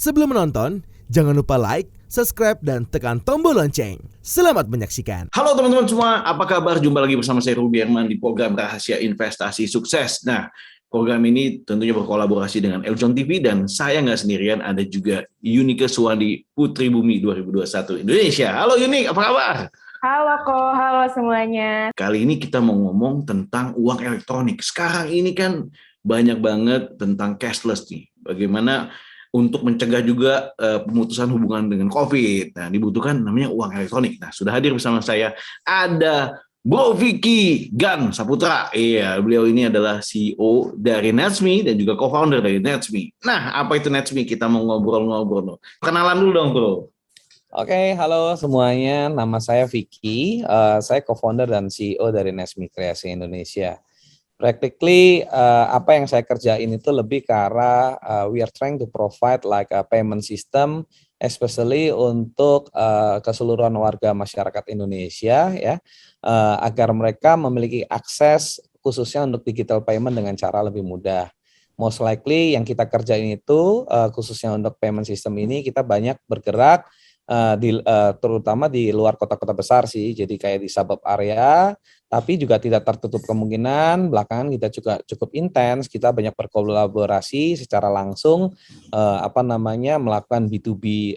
Sebelum menonton, jangan lupa like, subscribe, dan tekan tombol lonceng. Selamat menyaksikan. Halo teman-teman semua, apa kabar? Jumpa lagi bersama saya Ruby Herman di program Rahasia Investasi Sukses. Nah, program ini tentunya berkolaborasi dengan Eljon TV dan saya nggak sendirian, ada juga Yunike Suwandi Putri Bumi 2021 Indonesia. Halo Yunik, apa kabar? Halo Ko, halo semuanya. Kali ini kita mau ngomong tentang uang elektronik. Sekarang ini kan banyak banget tentang cashless nih. Bagaimana untuk mencegah juga pemutusan hubungan dengan COVID. Nah, dibutuhkan namanya uang elektronik. Nah, sudah hadir bersama saya ada Bro Vicky Gan Saputra. Iya, beliau ini adalah CEO dari Netsme dan juga co-founder dari Netsme. Nah, apa itu Netsme? Kita mau ngobrol-ngobrol. Kenalan dulu dong, Bro. Oke, halo semuanya. Nama saya Vicky. Saya co-founder dan CEO dari Netsme Kreasi Indonesia. Practically, apa yang saya kerjain itu lebih ke arah we are trying to provide like a payment system, especially untuk keseluruhan warga masyarakat Indonesia, ya, agar mereka memiliki akses khususnya untuk digital payment dengan cara lebih mudah. Most likely yang kita kerjain itu khususnya untuk payment system ini kita banyak bergerak terutama di luar kota-kota besar sih, jadi kayak di suburb area, tapi juga tidak tertutup kemungkinan belakangan kita juga cukup intens, kita banyak berkolaborasi secara langsung melakukan B2B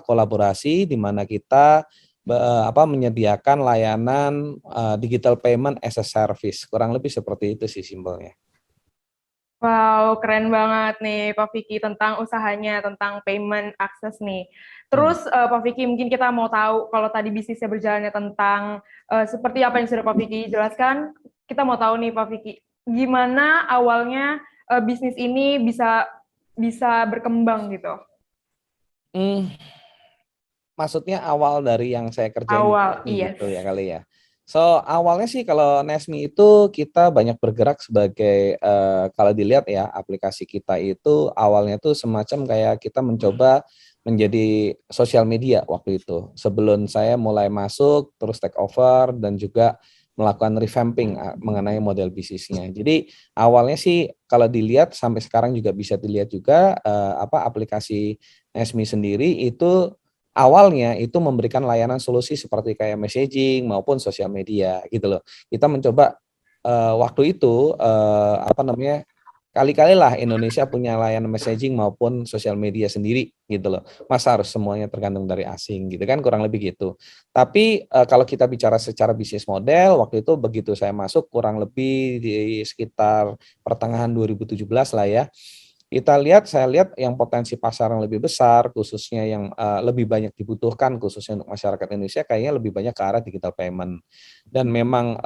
kolaborasi di mana kita menyediakan layanan digital payment as a service, kurang lebih seperti itu sih simpelnya. Wow, keren banget nih Pak Vicky tentang usahanya, tentang payment access nih. Terus Pak Vicky, mungkin kita mau tahu kalau tadi bisnisnya berjalannya tentang seperti apa yang sudah Pak Vicky jelaskan, kita mau tahu nih Pak Vicky, gimana awalnya bisnis ini bisa berkembang gitu? Maksudnya awal dari yang saya kerjain Iya. gitu ya kali ya. So awalnya sih kalau Netsme itu kita banyak bergerak sebagai kalau dilihat ya aplikasi kita itu awalnya tuh semacam kayak kita mencoba menjadi sosial media waktu itu. Sebelum saya mulai masuk terus take over dan juga melakukan revamping mengenai model bisnisnya. Jadi awalnya sih kalau dilihat sampai sekarang juga bisa dilihat juga aplikasi Netsme sendiri itu awalnya itu memberikan layanan solusi seperti kayak messaging maupun sosial media gitu loh. Kita mencoba waktu itu kali-kali lah Indonesia punya layanan messaging maupun sosial media sendiri gitu loh. Masa harus semuanya tergantung dari asing gitu kan, kurang lebih gitu. Tapi kalau kita bicara secara bisnis model, waktu itu begitu saya masuk kurang lebih di sekitar pertengahan 2017 lah ya. Saya lihat yang potensi pasar yang lebih besar, khususnya yang lebih banyak dibutuhkan, khususnya untuk masyarakat Indonesia, kayaknya lebih banyak ke arah digital payment. Dan memang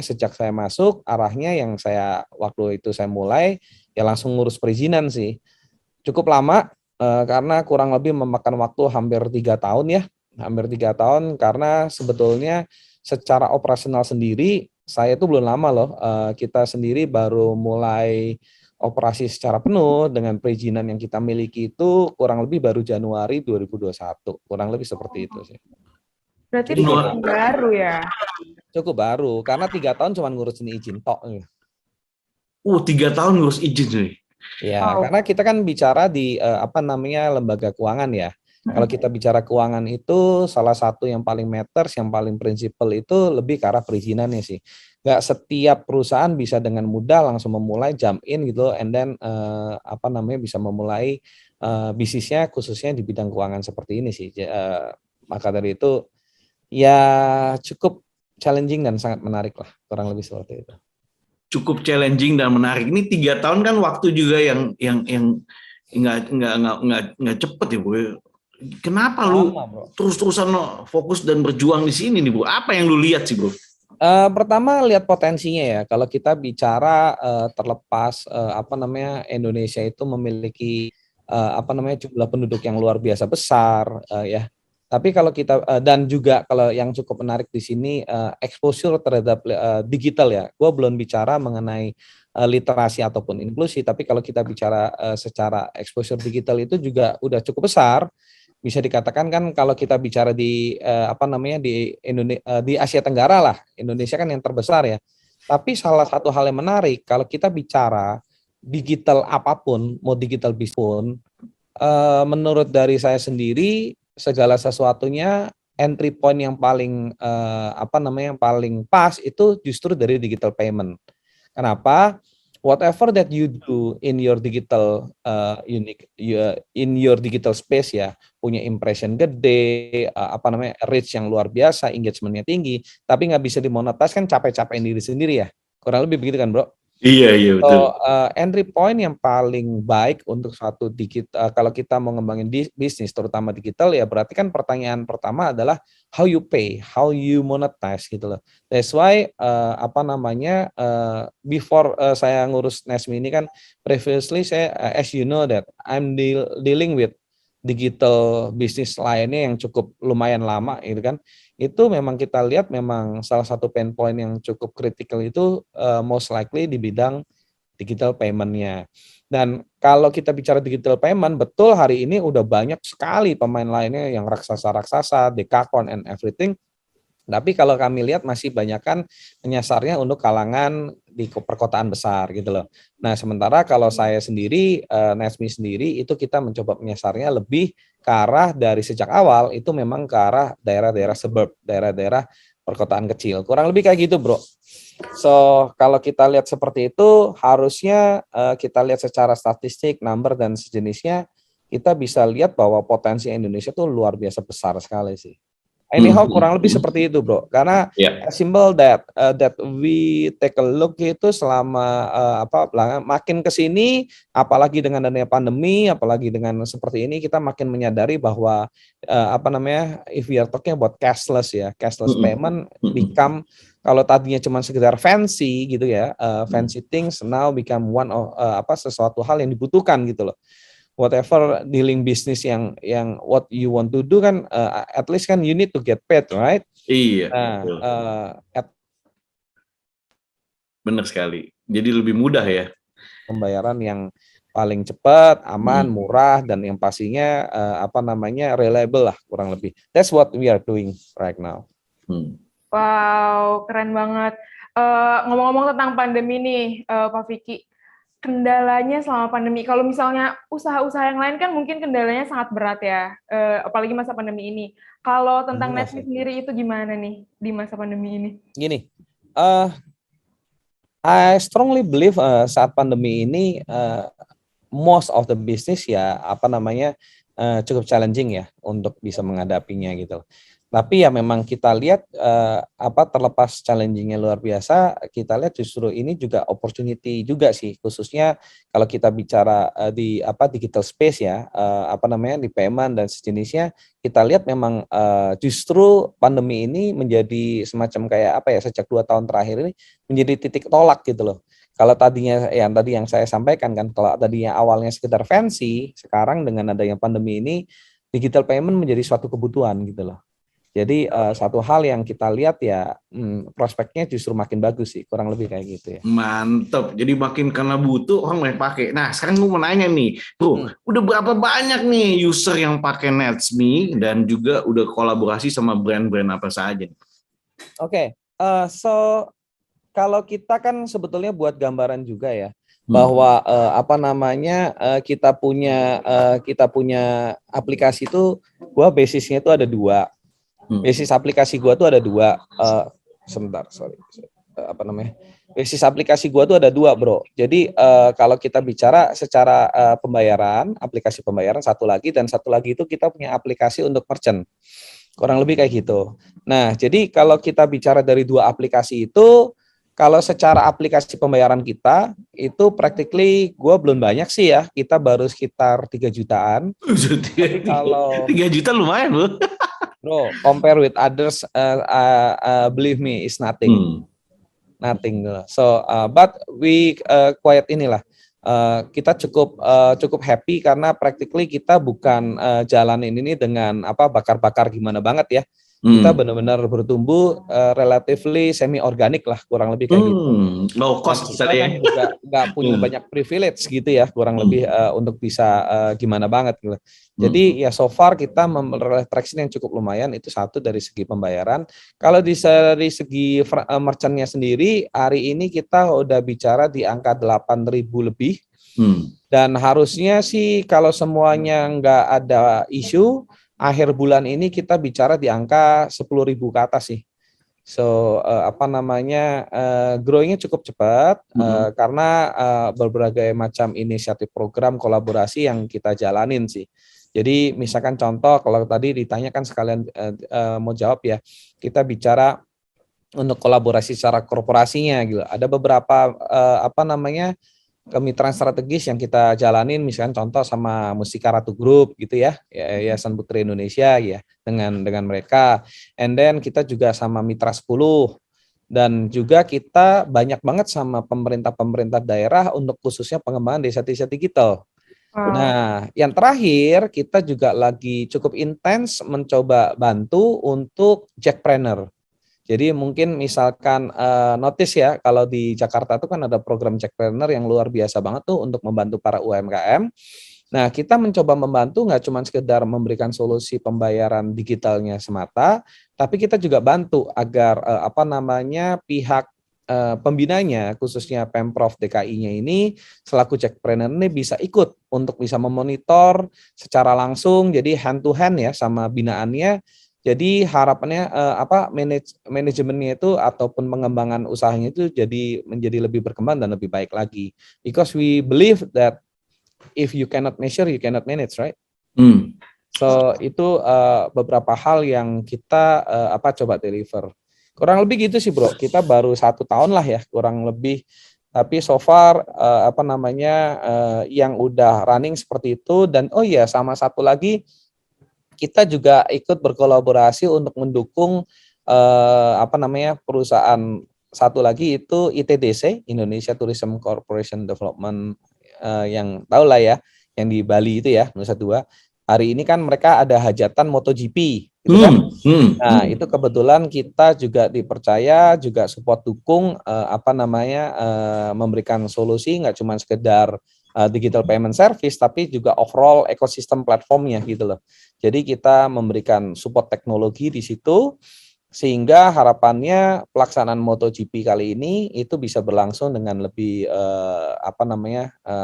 sejak saya masuk, arahnya yang waktu itu saya mulai, ya langsung ngurus perizinan sih. Cukup lama, karena kurang lebih memakan waktu hampir 3 tahun ya, hampir 3 tahun, karena sebetulnya secara operasional sendiri, saya itu belum lama loh, kita sendiri baru mulai operasi secara penuh dengan perizinan yang kita miliki itu kurang lebih baru Januari 2021, kurang lebih seperti itu sih. Berarti cukup baru ya? Cukup baru, karena 3 tahun cuma ngurusin izin tok. 3 tahun ngurus izin nih. Ya, karena kita kan bicara di lembaga keuangan ya. Kalau kita bicara keuangan itu salah satu yang paling matters, yang paling prinsipal itu lebih ke arah perizinannya sih. Nggak setiap perusahaan bisa dengan mudah langsung memulai jump in gitu, and then bisa memulai bisnisnya khususnya di bidang keuangan seperti ini sih. Maka dari itu ya cukup challenging dan sangat menarik lah, kurang lebih seperti itu. Cukup challenging dan menarik. Ini 3 tahun kan waktu juga yang nggak cepet ya, Bu. Kenapa lu terus-terusan fokus dan berjuang di sini nih, Bu? Apa yang lu lihat sih, Bro? Pertama lihat potensinya ya. Kalau kita bicara terlepas Indonesia itu memiliki jumlah penduduk yang luar biasa besar ya. Tapi kalau kita dan juga kalau yang cukup menarik di sini exposure terhadap digital ya. Gua belum bicara mengenai literasi ataupun inklusi, tapi kalau kita bicara secara exposure digital itu juga udah cukup besar. Bisa dikatakan kan kalau kita bicara di di Asia Tenggara lah, Indonesia kan yang terbesar ya. Tapi salah satu hal yang menarik kalau kita bicara digital apapun, mau digital bisnis pun, menurut dari saya sendiri segala sesuatunya entry point yang paling yang paling pas itu justru dari digital payment. Kenapa? Whatever that you do in your digital in your digital space ya, punya impression gede, reach yang luar biasa, engagementnya tinggi, tapi nggak bisa dimonetize kan capek-capekin diri sendiri ya. Kurang lebih begitu kan, bro? Iya, betul. So, entry point yang paling baik untuk suatu kalau kita mau ngembangin bisnis, terutama digital ya, berarti kan pertanyaan pertama adalah how you pay, how you monetize gitu loh. That's why before saya ngurus Nesmi ini kan, previously saya, as you know that I'm dealing with digital bisnis lainnya yang cukup lumayan lama gitu kan. Itu memang kita lihat memang salah satu pain point yang cukup kritikal itu most likely di bidang digital payment-nya. Dan kalau kita bicara digital payment, betul hari ini udah banyak sekali pemain lainnya yang raksasa-raksasa, Dekakon and everything. Tapi kalau kami lihat masih banyakkan menyasarnya untuk kalangan di perkotaan besar gitu loh. Nah, sementara kalau saya sendiri, Nesmi sendiri itu kita mencoba menyasarnya lebih ke arah dari sejak awal itu memang ke arah daerah-daerah suburb, daerah-daerah perkotaan kecil. Kurang lebih kayak gitu, bro. So, kalau kita lihat seperti itu, harusnya kita lihat secara statistik, number dan sejenisnya, kita bisa lihat bahwa potensi Indonesia tuh luar biasa besar sekali sih. Anyhow, kurang lebih seperti itu, bro. Karena simple that we take a look itu selama makin ke sini, apalagi dengan adanya pandemi, apalagi dengan seperti ini, kita makin menyadari bahwa if we are talking about cashless ya, cashless payment become, kalau tadinya cuma sekedar fancy gitu ya, fancy things now become one of sesuatu hal yang dibutuhkan gitu loh. Whatever dealing business yang what you want to do kan, at least kan you need to get paid, right? Iya. Benar sekali. Jadi lebih mudah ya. Pembayaran yang paling cepat, aman, murah, dan yang pastinya reliable lah kurang lebih. That's what we are doing right now. Wow, keren banget. Ngomong-ngomong tentang pandemi nih, Pak Vicky. Kendalanya selama pandemi, kalau misalnya usaha-usaha yang lain kan mungkin kendalanya sangat berat ya, apalagi masa pandemi ini. Kalau tentang Nesmi sendiri itu gimana nih di masa pandemi ini? Gini, I strongly believe saat pandemi ini most of the business ya cukup challenging ya untuk bisa menghadapinya gitu. Tapi ya memang kita lihat terlepas challenging-nya luar biasa, kita lihat justru ini juga opportunity juga sih, khususnya kalau kita bicara di digital space ya, di payment dan sejenisnya, kita lihat memang justru pandemi ini menjadi semacam kayak sejak 2 tahun terakhir ini menjadi titik tolak gitu loh. Kalau tadinya yang saya sampaikan kan, kalau tadinya awalnya sekedar fancy, sekarang dengan adanya pandemi ini digital payment menjadi suatu kebutuhan gitu loh. Jadi satu hal yang kita lihat ya prospeknya justru makin bagus sih, kurang lebih kayak gitu ya. Mantap, jadi makin karena butuh orang banyak pakai. Nah sekarang gue mau nanya nih, bro, udah berapa banyak nih user yang pakai Nesmi dan juga udah kolaborasi sama brand-brand apa saja? Oke, so kalau kita kan sebetulnya buat gambaran juga ya, bahwa kita punya aplikasi itu, gua basisnya itu ada 2. Basis aplikasi gua tuh ada 2. Basis aplikasi gua tuh ada 2, bro. Jadi kalau kita bicara secara pembayaran, aplikasi pembayaran satu lagi, dan satu lagi itu kita punya aplikasi untuk merchant. Kurang lebih kayak gitu. Nah, jadi kalau kita bicara dari 2 aplikasi itu, kalau secara aplikasi pembayaran kita, itu practically gue belum banyak sih ya, kita baru sekitar 3 jutaan. Tapi kalau 3 juta lumayan loh. Bro, compare with others, believe me, it's nothing. Nothing. So, but we quiet inilah. Kita cukup happy karena practically kita bukan jalanin ini dengan bakar-bakar gimana banget ya. Kita benar-benar bertumbuh relatively semi organik lah, kurang lebih kayak gitu. Low cost kita kan juga nggak punya banyak privilege gitu ya, kurang lebih untuk bisa gimana banget gitu. Jadi ya so far kita memperoleh traction yang cukup lumayan, itu satu dari segi pembayaran. Kalau dari segi merchant-nya sendiri, hari ini kita udah bicara di angka 8.000 lebih Dan harusnya sih kalau semuanya nggak ada isu, akhir bulan ini kita bicara di angka 10.000 ke atas sih. So growing-nya cukup cepat karena berbagai macam inisiatif program kolaborasi yang kita jalanin sih. Jadi misalkan contoh kalau tadi ditanyakan sekalian mau jawab ya, kita bicara untuk kolaborasi secara korporasinya gitu. Ada beberapa kemitraan strategis yang kita jalanin, misalkan contoh sama Mustika Ratu Group gitu ya, Yayasan Putri Indonesia ya, dengan mereka. And then kita juga sama Mitra 10 dan juga kita banyak banget sama pemerintah daerah untuk khususnya pengembangan desa-desa digital. Nah, yang terakhir kita juga lagi cukup intens mencoba bantu untuk Jackpreneur. Jadi mungkin misalkan notice ya, kalau di Jakarta itu kan ada program Jackpreneur yang luar biasa banget tuh untuk membantu para UMKM. Nah, kita mencoba membantu nggak cuma sekedar memberikan solusi pembayaran digitalnya semata, tapi kita juga bantu agar pihak pembinanya, khususnya Pemprov DKI-nya ini, selaku Jackpreneur ini bisa ikut untuk bisa memonitor secara langsung, jadi hand to hand ya sama binaannya. Jadi harapannya manajemennya itu ataupun pengembangan usahanya itu menjadi lebih berkembang dan lebih baik lagi. Because we believe that if you cannot measure, you cannot manage, right? So itu beberapa hal yang kita coba deliver. Kurang lebih gitu sih bro. Kita baru 1 tahun lah ya kurang lebih. Tapi so far yang udah running seperti itu. Dan sama satu lagi, kita juga ikut berkolaborasi untuk mendukung perusahaan satu lagi itu ITDC, Indonesia Tourism Corporation Development, yang tahu lah ya, yang di Bali itu ya, Nusa Dua. Hari ini kan mereka ada hajatan MotoGP, gitu kan? Nah itu kebetulan kita juga dipercaya, juga support dukung, memberikan solusi nggak cuma sekedar digital payment service, tapi juga overall ekosistem platformnya gitu loh. Jadi kita memberikan support teknologi di situ, sehingga harapannya pelaksanaan MotoGP kali ini itu bisa berlangsung dengan lebih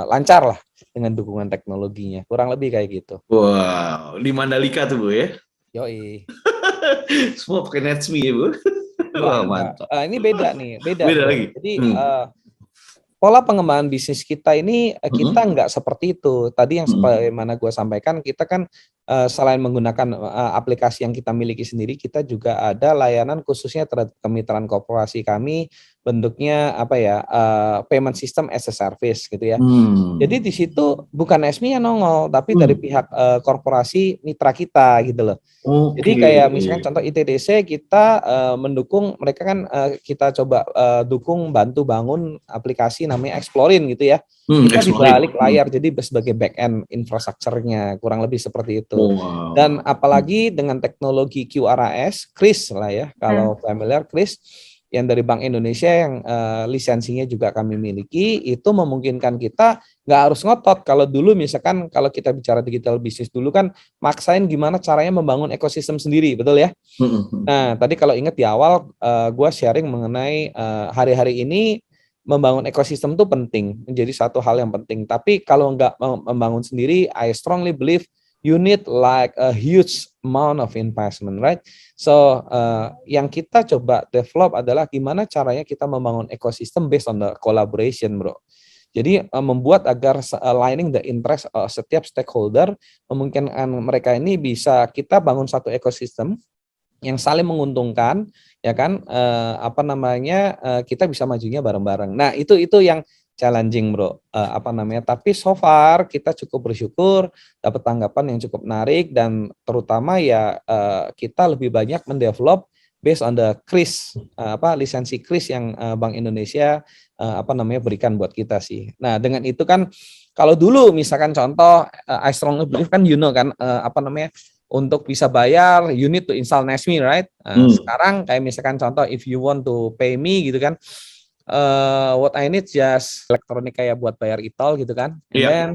lancar lah dengan dukungan teknologinya. Kurang lebih kayak gitu. Wow, di Mandalika tuh Bu ya? Yoi. Semua pakai NetSme ya Bu? Wah, mantap. Ini beda nih, beda lagi. Jadi pola pengembangan bisnis kita ini kita nggak seperti itu. Tadi yang sebagaimana gue sampaikan, kita kan selain menggunakan aplikasi yang kita miliki sendiri, kita juga ada layanan khususnya terhadap kemitraan korporasi kami, bentuknya payment system as a service gitu ya. Jadi di situ bukan SME yang nongol, tapi dari pihak korporasi mitra kita gitu loh. Jadi kayak misalkan contoh ITDC, kita mendukung mereka kan, kita coba dukung bantu bangun aplikasi namanya Explorin gitu ya. Kita di balik layar, jadi sebagai back end infrastrukturnya, kurang lebih seperti itu. Dan apalagi dengan teknologi QRAS, Kris lah ya, kalau familiar, Kris yang dari Bank Indonesia yang lisensinya juga kami miliki, itu memungkinkan kita nggak harus ngotot. Kalau dulu misalkan kalau kita bicara digital bisnis dulu kan maksain gimana caranya membangun ekosistem sendiri, betul ya? Nah tadi kalau ingat di awal gue sharing mengenai hari-hari ini membangun ekosistem itu penting, menjadi satu hal yang penting. Tapi kalau nggak membangun sendiri, I strongly believe you need like a huge amount of investment, right? So yang kita coba develop adalah gimana caranya kita membangun ekosistem based on the collaboration, bro. Jadi membuat agar aligning the interest setiap stakeholder, memungkinkan mereka ini bisa kita bangun satu ekosistem yang saling menguntungkan, ya kan? Kita bisa majunya bareng-bareng. Nah itu yang challenging bro, tapi so far kita cukup bersyukur dapat tanggapan yang cukup menarik, dan terutama ya kita lebih banyak mendevelop based on the Kris, lisensi Kris yang Bank Indonesia berikan buat kita sih. Nah dengan itu kan kalau dulu misalkan contoh I strongly believe kan kan untuk bisa bayar you need to install NetSme, right? Sekarang kayak misalkan contoh if you want to pay me gitu kan, what I need just elektronik kayak buat bayar e-tol gitu kan. And then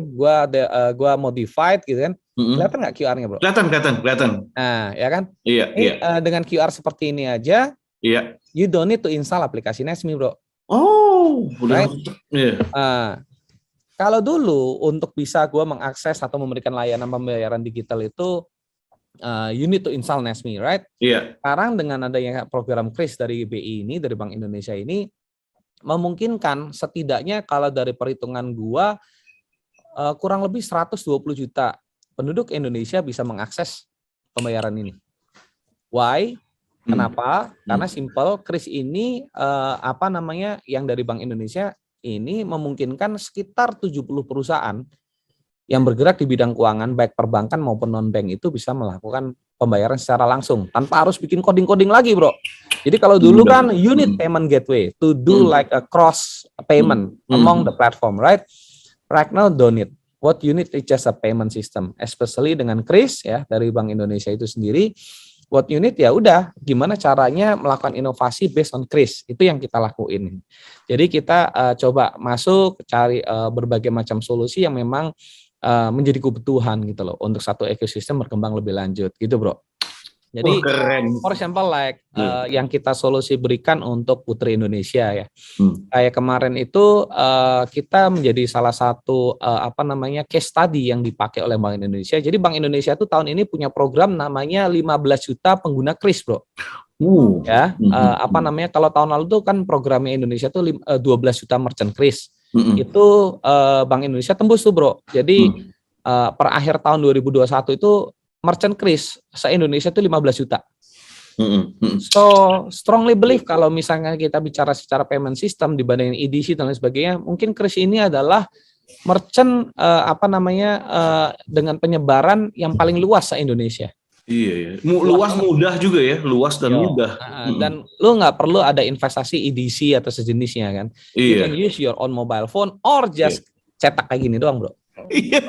gua modified gitu kan. Kelihatan nggak QR-nya, bro? Kelihatan. Nah, ya kan? Iya. Dengan QR seperti ini aja, you don't need to install aplikasi NetSme, bro. Oh, udah. Right? Kalau dulu untuk bisa gue mengakses atau memberikan layanan pembayaran digital itu you need to install Nesmi, right? Iya. Sekarang dengan adanya program KRIS dari BI ini, dari Bank Indonesia ini, memungkinkan setidaknya kalau dari perhitungan gua kurang lebih 120 juta penduduk Indonesia bisa mengakses pembayaran ini. Why? Kenapa? Karena simple, KRIS ini yang dari Bank Indonesia ini memungkinkan sekitar 70 perusahaan yang bergerak di bidang keuangan baik perbankan maupun non-bank itu bisa melakukan pembayaran secara langsung tanpa harus bikin coding-coding lagi, bro. Jadi kalau dulu kan you need payment gateway to do like a cross payment among the platform, right? Right now don't need. What you need is just a payment system, especially dengan KRIS ya dari Bank Indonesia itu sendiri. What you need ya udah gimana caranya melakukan inovasi based on KRIS, itu yang kita lakuin. Jadi kita coba masuk cari berbagai macam solusi yang memang menjadi kebutuhan gitu loh untuk satu ekosistem berkembang lebih lanjut gitu, bro. Jadi keren. For example like yang kita solusi berikan untuk Putri Indonesia ya. Kayak kemarin itu kita menjadi salah satu case study yang dipakai oleh Bank Indonesia. Jadi Bank Indonesia tuh tahun ini punya program namanya 15 juta pengguna KRIS, bro. Ya, kalau tahun lalu tuh kan programnya Indonesia tuh 12 juta merchant KRIS. Itu Bank Indonesia tembus tuh, bro. Jadi per akhir tahun 2021 itu merchant KRIS se-Indonesia itu 15 juta. So, strongly believe kalau misalnya kita bicara secara payment system dibandingin EDC dan lain sebagainya, mungkin KRIS ini adalah merchant dengan penyebaran yang paling luas se-Indonesia. Iya. Luas, mudah juga ya, luas dan mudah. Dan lu nggak perlu ada investasi EDC atau sejenisnya kan. You can use your own mobile phone or just cetak kayak gini doang, bro. Iya.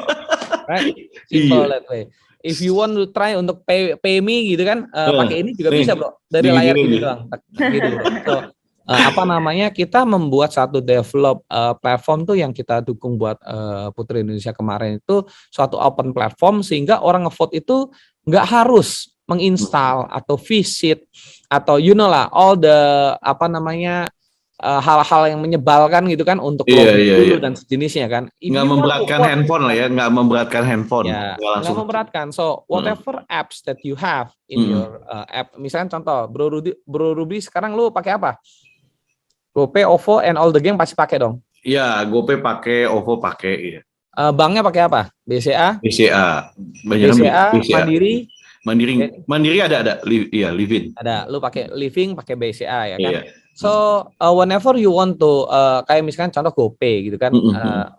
Right? Simple that way. If you want to try untuk pay me gitu kan, pakai ini juga bisa, bro. Dari layar ini doang. Gitu, bro. So, kita membuat satu develop platform tuh yang kita dukung buat Putri Indonesia kemarin itu suatu open platform sehingga orang ngevote itu nggak harus menginstal atau visit atau all the hal-hal yang menyebalkan gitu kan untuk dulu dan sejenisnya kan. Nggak memberatkan handphone lah ya, nggak memberatkan handphone. Ya, nggak memberatkan. So whatever apps that you have in your app, misalnya contoh Bro Ruby sekarang lu pakai apa? GoPay, OVO, and all the game pasti pakai dong. Iya, GoPay pakai, OVO pakai. Iya. Banknya pakai apa? BCA. BCA. Mandiri ada. Iya, Livin. Ada. Lu pakai Living, pakai BCA ya kan? Iya. So whenever you want to kayak misalkan contoh GoPay gitu kan,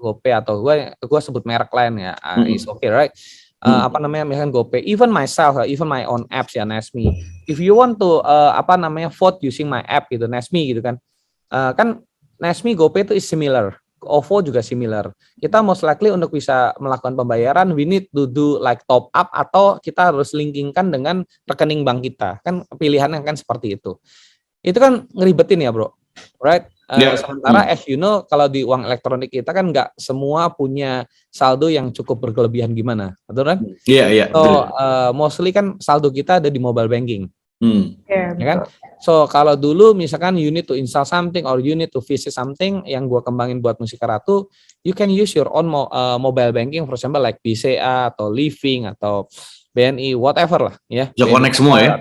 GoPay atau gue sebut merek lain ya, is okay, right? Misalkan GoPay, even myself, even my own apps ya Nesmi. If you want to vote using my app gitu Nesmi gitu kan, kan Nesmi GoPay itu is similar, OVO juga similar. Kita most likely untuk bisa melakukan pembayaran, we need to do like top up atau kita harus linkingkan dengan rekening bank kita. Kan pilihannya kan seperti itu. Itu kan ngeribetin ya, bro, right? Sementara as you know, kalau di uang elektronik kita kan nggak semua punya saldo yang cukup berkelebihan gimana, betul kan? Iya. So mostly kan saldo kita ada di mobile banking, ya kan? So kalau dulu misalkan you need to install something or you need to visit something yang gua kembangin buat Musika Ratu, you can use your own mobile banking, for example like BCA atau Living atau BNI, whatever lah ya. Connect semua ya.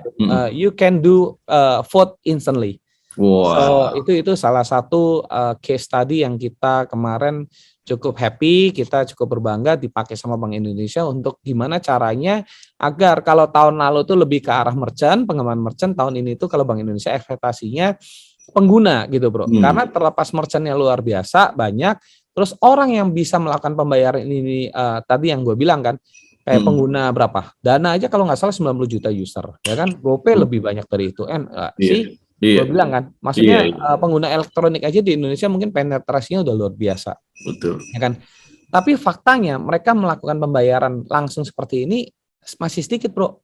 You can do vote instantly. Wow. So itu salah satu case study yang kita kemarin cukup happy, kita cukup berbangga dipakai sama Bank Indonesia untuk gimana caranya agar kalau tahun lalu tuh lebih ke arah merchant, pengembangan merchant, tahun ini tuh kalau Bank Indonesia ekspektasinya pengguna gitu, bro. Karena terlepas merchantnya luar biasa banyak, terus orang yang bisa melakukan pembayaran ini tadi yang gue bilang kan. Kayak pengguna berapa? Dana aja kalau nggak salah 90 juta user, ya kan? GoPay lebih banyak dari itu. Gue bilang kan, maksudnya pengguna elektronik aja di Indonesia mungkin penetrasinya udah luar biasa. Betul. Ya kan? Tapi faktanya mereka melakukan pembayaran langsung seperti ini masih sedikit, bro.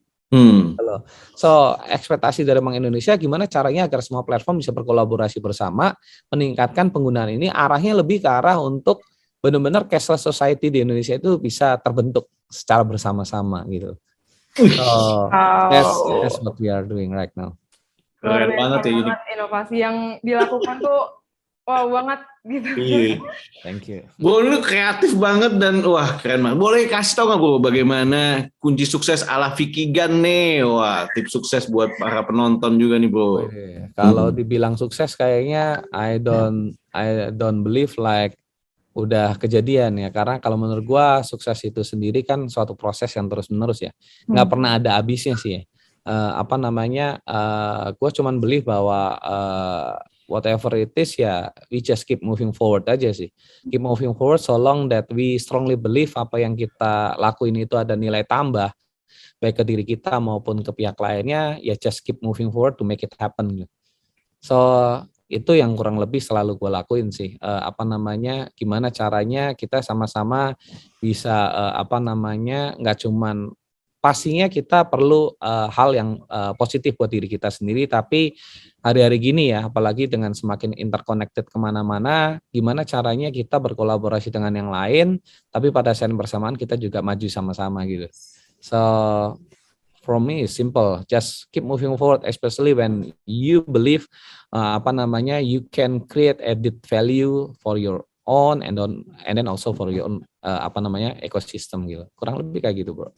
So ekspektasi dari Bank Indonesia gimana caranya agar semua platform bisa berkolaborasi bersama, meningkatkan penggunaan ini arahnya lebih ke arah untuk benar-benar cashless society di Indonesia itu bisa terbentuk secara bersama-sama gitu. That's what we are doing right now. Keren banget ya ini. Inovasi yang dilakukan tuh wow banget gitu. Iya. Thank you. Bro, lu kreatif banget dan wah keren banget. Boleh kasih tau nggak bro bagaimana kunci sukses ala Vicky Gunn nih? Wah, tips sukses buat para penonton juga nih bro. Kalau dibilang sukses kayaknya I don't believe like udah kejadian ya, karena kalau menurut gua sukses itu sendiri kan suatu proses yang terus menerus ya, nggak pernah ada habisnya sih ya. Gua cuman believe bahwa whatever it is ya, we just keep moving forward aja sih, keep moving forward so long that we strongly believe apa yang kita lakuin itu ada nilai tambah baik ke diri kita maupun ke pihak lainnya, ya just keep moving forward to make it happen. So itu yang kurang lebih selalu gue lakuin sih. Gimana caranya kita sama-sama bisa nggak cuman pastinya kita perlu hal yang positif buat diri kita sendiri, tapi hari-hari gini ya, apalagi dengan semakin interconnected kemana-mana, gimana caranya kita berkolaborasi dengan yang lain, tapi pada saat bersamaan kita juga maju sama-sama gitu. So for me it's simple, just keep moving forward, especially when you believe you can create added value for your own and then also for your own ekosistem gitu. Kurang lebih kayak gitu, bro.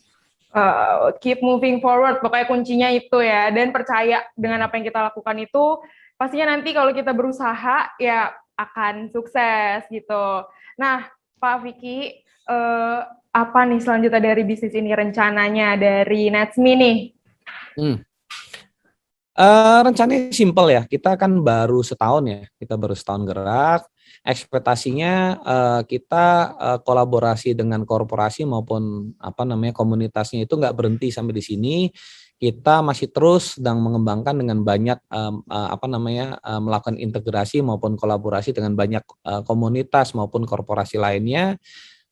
Keep moving forward, pokoknya kuncinya itu ya, dan percaya dengan apa yang kita lakukan itu pastinya nanti kalau kita berusaha ya akan sukses gitu. Nah, Pak Vicky, apa nih selanjutnya dari bisnis ini, rencananya dari Netsme nih? Rencananya simple ya, kita kan baru setahun gerak. Ekspektasinya kita kolaborasi dengan korporasi maupun komunitasnya itu nggak berhenti sampai di sini. Kita masih terus sedang mengembangkan dengan banyak melakukan integrasi maupun kolaborasi dengan banyak komunitas maupun korporasi lainnya.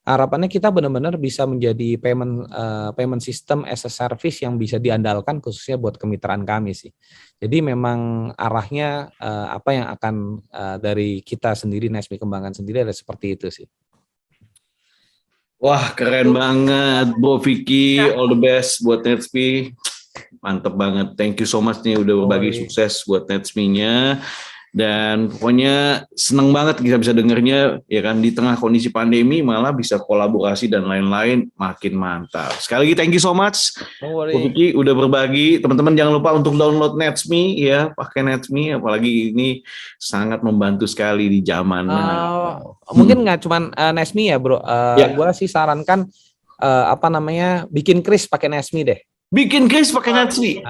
Harapannya kita benar-benar bisa menjadi payment system as a service yang bisa diandalkan khususnya buat kemitraan kami sih. Jadi memang arahnya apa yang akan dari kita sendiri Netsme kembangkan sendiri ada seperti itu sih. Wah keren banget Bro Vicky, all the best buat Netsme. Mantep banget, thank you so much nih udah berbagi sukses buat Netsme-nya. Dan pokoknya seneng banget kita bisa dengernya ya kan, di tengah kondisi pandemi malah bisa kolaborasi dan lain-lain, makin mantap. Sekali lagi thank you so much Bu Vicky udah berbagi. Teman-teman jangan lupa untuk download Netsme ya, pakai Netsme, apalagi ini sangat membantu sekali di zaman mungkin nggak cuman Netsme ya bro, gue sih sarankan bikin kris pakai Netsme deh. Bikin kris pakai Netsme.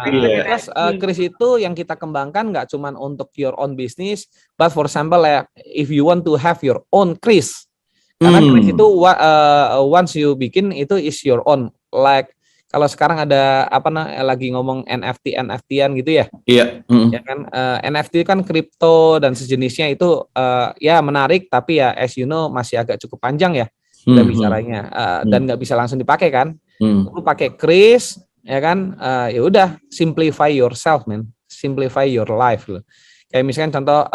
Kris itu yang kita kembangkan nggak cuma untuk your own business, but for example if you want to have your own kris, karena kris itu once you bikin itu is your own. Like kalau sekarang ada lagi ngomong NFT-an gitu ya. Iya. Ya kan NFT kan kripto dan sejenisnya itu ya menarik, tapi ya as you know masih agak cukup panjang ya kita bicaranya dan nggak bisa langsung dipakai kan. Lu pakai kris ya kan, ya udah simplify yourself man, simplify your life loh. Kayak misalkan contoh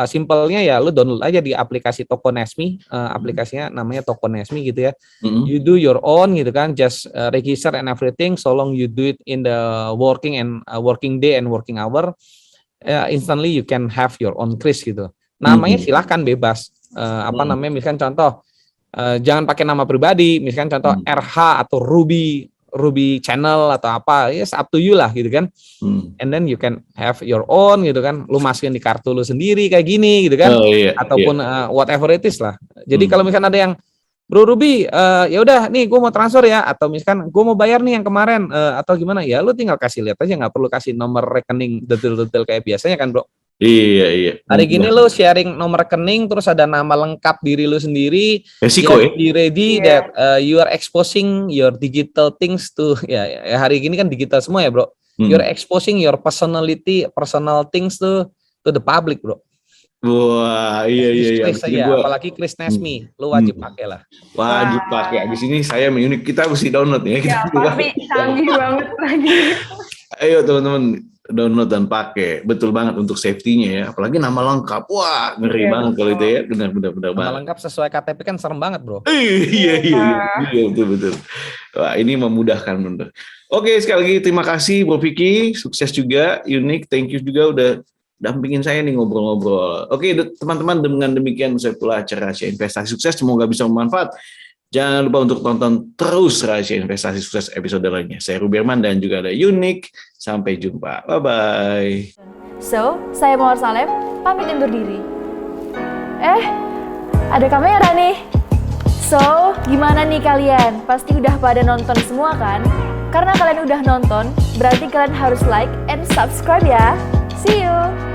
simpelnya ya lu download aja di aplikasi Toko Netsme, aplikasinya namanya Toko Netsme gitu ya. You do your own gitu kan, just register and everything, so long you do it in the working day and working hour, instantly you can have your own kris gitu. Namanya silahkan bebas, misalkan contoh jangan pakai nama pribadi, misalkan contoh RH atau Ruby channel atau apa, yes up to you lah gitu kan. And then you can have your own gitu kan, lu masukin di kartu lu sendiri kayak gini gitu kan, ataupun whatever it is lah. Jadi kalau misalkan ada yang Bro Ruby, ya udah nih gue mau transfer ya, atau misalkan gue mau bayar nih yang kemarin atau gimana ya, lu tinggal kasih lihat aja, nggak perlu kasih nomor rekening detail-detail kayak biasanya kan bro. Iya. Hari gini lu sharing nomor rekening terus ada nama lengkap diri lu sendiri. Resiko ya. Be ready that you are exposing your digital things to ya hari gini kan digital semua ya bro. You're exposing your personal things to the public bro. Wah iya. Apalagi kris Netsme, lu wajib pakai lah. Wajib pakai. Abis ini saya unik, kita mesti download ya. Ya pasti canggih banget lagi. Ayo teman-teman download dan pakai, betul banget untuk safety-nya ya, apalagi nama lengkap, wah ngeri banget kalau itu ya, benar nama lengkap sesuai KTP kan serem banget bro. Iya betul. Wah ini memudahkan bener. Oke sekali lagi terima kasih Bro Vicky, sukses juga, unik, thank you juga udah dampingin saya nih ngobrol-ngobrol. Oke, teman-teman, dengan demikian usai pula acara Rahasia Investasi Sukses, semoga bisa bermanfaat. Jangan lupa untuk tonton terus Rahasia Investasi Sukses episode lainnya. Saya Ruberman dan juga ada Unik. Sampai jumpa. Bye-bye. So, saya Mawar Salem, pamit undur diri. Ada kamera nih. So, gimana nih kalian? Pasti udah pada nonton semua kan? Karena kalian udah nonton, berarti kalian harus like and subscribe ya. See you!